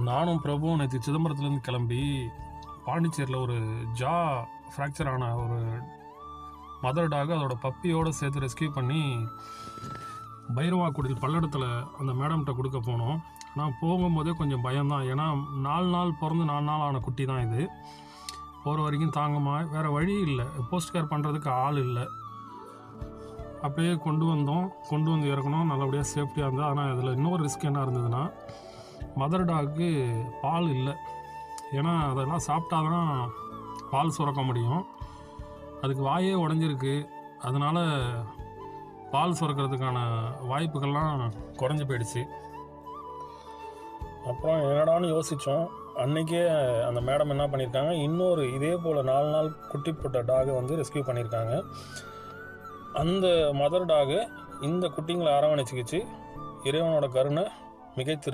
நானும் பிரபுவும் நேற்று சிதம்பரத்துலேருந்து கிளம்பி பாண்டிச்சேரியில் ஒரு ஜா ஃப்ராக்சர் ஆன ஒரு மதர் டாக் அதோட பப்பியோடு சேர்த்து ரெஸ்கியூ பண்ணி பைரவாக்குடியில் பல்லடத்தில் அந்த மேடம்கிட்ட கொடுக்க போனோம். நான் போகும்போதே கொஞ்சம் பயம்தான், ஏன்னா 4 நாள் பிறந்து 4 நாள் ஆன குட்டி தான் இது. போகிற வரைக்கும் தாங்குமா, வேறு வழி இல்லை, போஸ்ட் கேர் பண்ணுறதுக்கு ஆள் இல்லை. அப்படியே கொண்டு வந்து இறக்கணும், நல்லபடியாக சேஃப்டியாக இருந்தது. ஆனால் இதில் இன்னொரு ரிஸ்க் என்ன இருந்ததுன்னா, மதர் டாக்கு பால் இல்லை. ஏன்னா அதெல்லாம் சாப்பிட்டாதான் பால் சுரக்க முடியும். அதுக்கு வாயே உடஞ்சிருக்கு, அதனால் பால் சுரக்கிறதுக்கான வாய்ப்புகள்லாம் குறைஞ்சி போயிடுச்சு. அப்புறம் என்னடான்னு யோசித்தோம். அன்றைக்கே அந்த மேடம் என்ன பண்ணியிருக்காங்க, இன்னொரு இதே போல் 4 நாள் குட்டி போட்ட டாகை வந்து ரெஸ்கியூ பண்ணியிருக்காங்க. அந்த மதர் டாகு இந்த குட்டிங்களை அரவணைச்சிக்கிச்சு. இறைவனோட கருணை மிகைத்திரு.